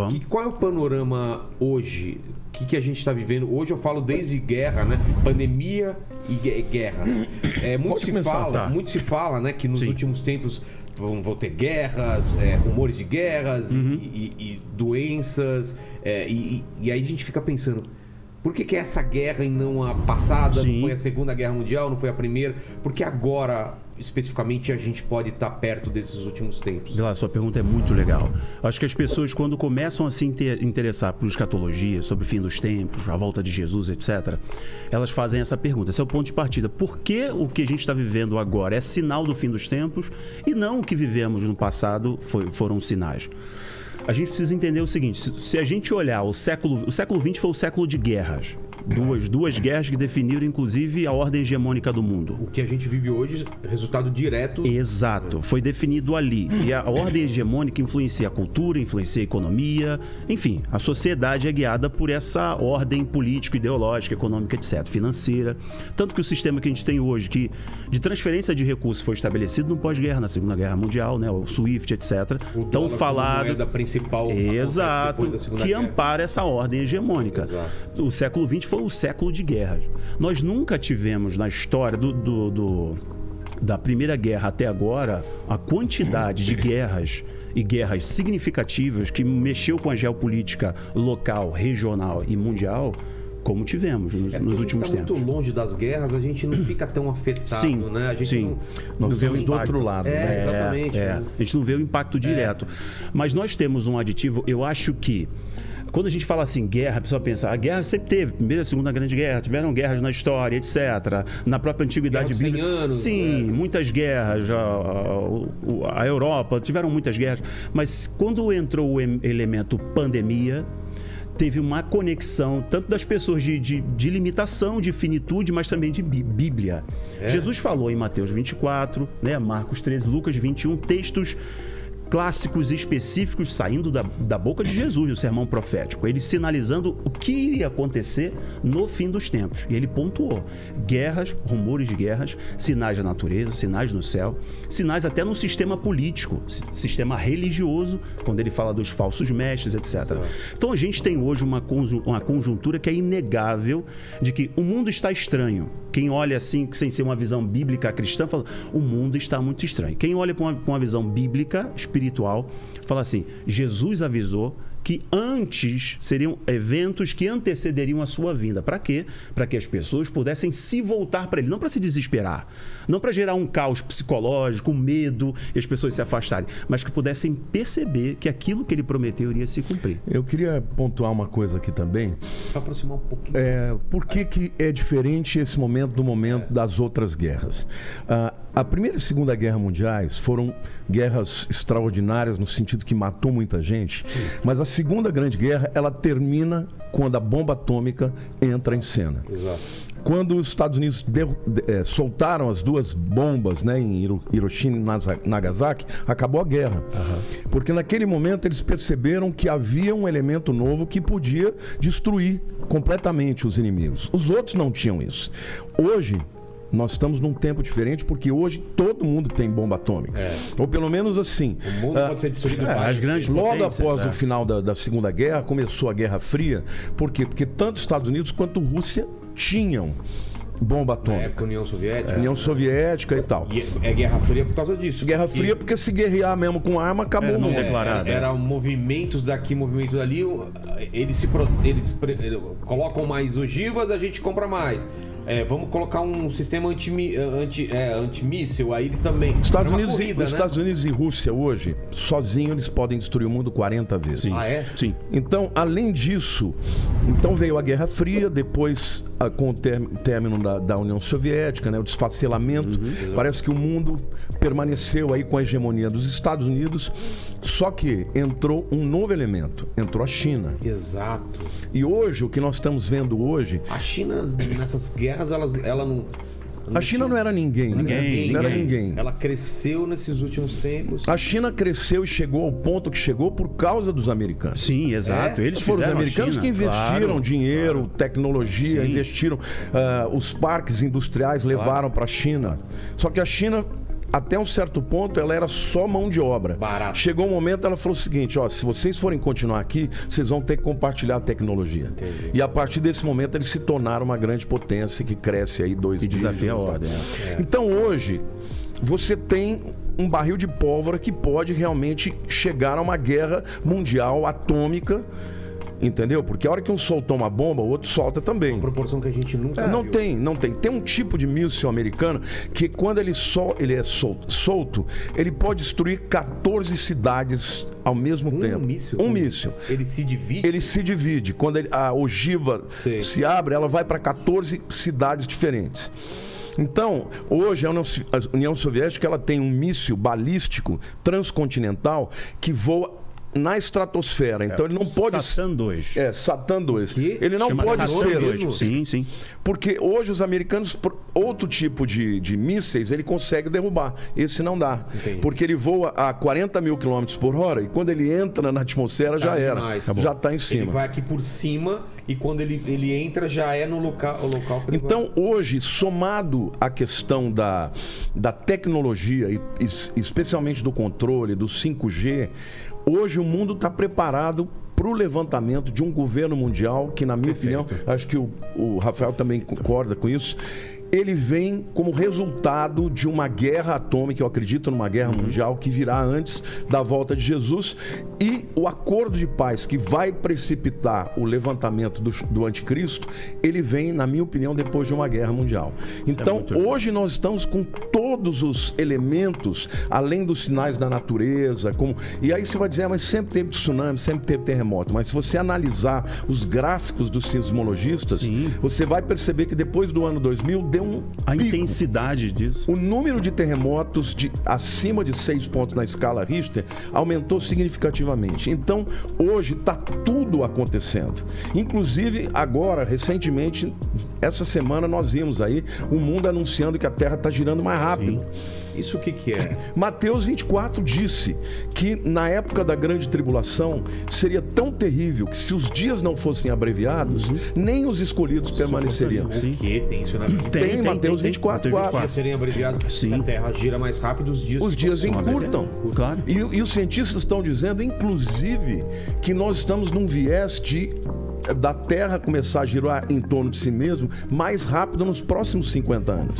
Vamos. Qual é o panorama hoje? O que a gente está vivendo? Hoje eu falo desde guerra, né? Pandemia e guerra. Muito se fala, né? Que nos últimos tempos vão ter guerras, rumores de guerras e doenças. E aí a gente fica pensando... Por que essa guerra e não a passada? Não foi a Segunda Guerra Mundial, não foi a Primeira? Porque agora, especificamente, a gente pode estar perto desses últimos tempos? A sua pergunta é muito legal. Acho que as pessoas, quando começam a se interessar por escatologia, sobre o fim dos tempos, a volta de Jesus, etc., elas fazem essa pergunta. Esse é o ponto de partida. Por que o que a gente está vivendo agora é sinal do fim dos tempos e não o que vivemos no passado foram sinais? A gente precisa entender o seguinte, se a gente olhar o século XX foi o século de guerras. Duas guerras que definiram, inclusive, a ordem hegemônica do mundo. O que a gente vive hoje, resultado direto... Exato, foi definido ali. E a ordem hegemônica influencia a cultura, influencia a economia, enfim, a sociedade é guiada por essa ordem política, ideológica, econômica, etc., financeira. Tanto que o sistema que a gente tem hoje, que de transferência de recursos foi estabelecido no pós-guerra, na Segunda Guerra Mundial, né, o SWIFT, etc., tão falado... moeda principal. Exato, que ampara essa ordem hegemônica. Exato. O século XX foi o século de guerras. Nós nunca tivemos na história da Primeira Guerra até agora a quantidade de guerras e guerras significativas que mexeu com a geopolítica local, regional e mundial como tivemos nos últimos tempos. Muito longe das guerras, a gente não fica tão afetado, né? A gente nós vemos do outro lado. Exatamente. A gente não vê o impacto direto. Mas nós temos um aditivo, eu acho que quando a gente fala assim, guerra, a pessoa pensa, a guerra sempre teve, Primeira e Segunda Grande Guerra, tiveram guerras na história, etc. Na própria Antiguidade Bíblica. Anos, sim, muitas guerras. A Europa, tiveram muitas guerras. Mas quando entrou o elemento pandemia, teve uma conexão tanto das pessoas de limitação, de finitude, mas também de Bíblia. Jesus falou em Mateus 24, né, Marcos 13, Lucas 21, textos clássicos e específicos saindo da boca de Jesus no sermão profético, ele sinalizando o que iria acontecer no fim dos tempos. E ele pontuou guerras, rumores de guerras, sinais da natureza, sinais no céu, sinais até no sistema político, sistema religioso, quando ele fala dos falsos mestres, etc. Então a gente tem hoje uma conjuntura que é inegável de que o mundo está estranho. Quem olha assim, sem ser uma visão bíblica cristã, fala, o mundo está muito estranho. Quem olha para uma visão bíblica, espiritual, fala assim, Jesus avisou que antes seriam eventos que antecederiam a sua vinda. Para quê? Para que as pessoas pudessem se voltar para ele, não para se desesperar, não para gerar um caos psicológico, medo e as pessoas se afastarem, mas que pudessem perceber que aquilo que ele prometeu iria se cumprir. Eu queria pontuar uma coisa aqui também. Só aproximar um pouquinho. Por que é diferente esse momento do momento das outras guerras? A Primeira e Segunda Guerra Mundiais foram guerras extraordinárias no sentido que matou muita gente, mas a Segunda Grande Guerra, ela termina quando a bomba atômica entra em cena. Exato. Quando os Estados Unidos soltaram as duas bombas, né, em Hiroshima e Nagasaki, acabou a guerra. Porque naquele momento eles perceberam que havia um elemento novo que podia destruir completamente os inimigos. Os outros não tinham isso. Hoje, nós estamos num tempo diferente porque hoje todo mundo tem bomba atômica. Ou pelo menos assim. O mundo pode ser destruído as grandes logo após o final da Segunda Guerra, começou a Guerra Fria. Por quê? Porque tanto os Estados Unidos quanto a Rússia tinham bomba atômica. União Soviética. União Soviética e tal. E é Guerra Fria por causa disso. Guerra Fria porque se guerrear mesmo com arma, acabou o mundo. Eram movimentos daqui, movimentos dali. Eles colocam mais ogivas, a gente compra mais. Vamos colocar um sistema antimíssil, aí eles também... Estados Unidos e Rússia hoje, sozinhos, eles podem destruir o mundo 40 vezes. Sim. Sim. Então, além disso, veio a Guerra Fria, depois com o término da União Soviética, né, o desfacelamento. Parece que o mundo permaneceu aí com a hegemonia dos Estados Unidos, só que entrou um novo elemento, entrou a China. Exato. E hoje, o que nós estamos vendo hoje... A China, nessas guerras, ela não... A China não era ninguém. Não era ninguém. Ela cresceu nesses últimos tempos. A China cresceu e chegou ao ponto que chegou por causa dos americanos. Sim, exato. Eles foram os americanos que investiram dinheiro, tecnologia, Sim. investiram. Os parques industriais levaram para a China. Só que a China até um certo ponto, ela era só mão de obra. Barato. Chegou um momento, ela falou o seguinte, ó, se vocês forem continuar aqui, vocês vão ter que compartilhar a tecnologia. Entendi. E a partir desse momento, eles se tornaram uma grande potência que cresce aí 2 dígitos. Desafia a ordem. Então, hoje, você tem um barril de pólvora que pode realmente chegar a uma guerra mundial atômica, entendeu? Porque a hora que um soltou uma bomba, o outro solta também. Uma proporção que a gente nunca Não viu. tem. Tem um tipo de míssil americano que quando ele é solto, ele pode destruir 14 cidades ao mesmo tempo. Míssil? Um míssil. Ele se divide? Ele se divide. Quando a ogiva se abre, ela vai para 14 cidades diferentes. Então, hoje a União Soviética ela tem um míssil balístico transcontinental que voa na estratosfera. Então ele não pode... Satan 2. Satan 2. Ele não Chama pode Satan ser... 2. Sim. Porque hoje os americanos, outro tipo de mísseis, ele consegue derrubar. Esse não dá. Entendi. Porque ele voa a 40 mil quilômetros por hora e quando ele entra na atmosfera já era. Demais. Já está em cima. Ele vai aqui por cima e quando ele entra já é no local que ele Então, hoje, somado à questão da tecnologia, e especialmente do controle, do 5G, hoje o mundo está preparado para o levantamento de um governo mundial que, na minha opinião, acho que o Rafael também concorda com isso, ele vem como resultado de uma guerra atômica, eu acredito numa guerra mundial que virá antes da volta de Jesus, e o acordo de paz que vai precipitar o levantamento do anticristo, ele vem, na minha opinião, depois de uma guerra mundial. Então, hoje nós estamos com todos os elementos, além dos sinais da natureza, e aí você vai dizer, mas sempre teve tsunami, sempre teve terremoto, mas se você analisar os gráficos dos sismologistas, você vai perceber que depois do ano 2000, deu um a pico. Intensidade disso. O número de terremotos acima de 6 pontos na escala Richter aumentou significativamente. Então, hoje está tudo acontecendo. Inclusive, agora, recentemente, essa semana nós vimos aí o mundo anunciando que a Terra está girando mais rápido. Isso o que é? Mateus 24 disse que na época da grande tribulação seria tão terrível que se os dias não fossem abreviados, nem os escolhidos permaneceriam. O que tem isso na Bíblia? Tem Mateus 24. Os dias serem abreviados, se a Terra gira mais rápido, os dias encurtam. Claro. E os cientistas estão dizendo, inclusive, que nós estamos num viés da Terra começar a girar em torno de si mesmo mais rápido nos próximos 50 anos.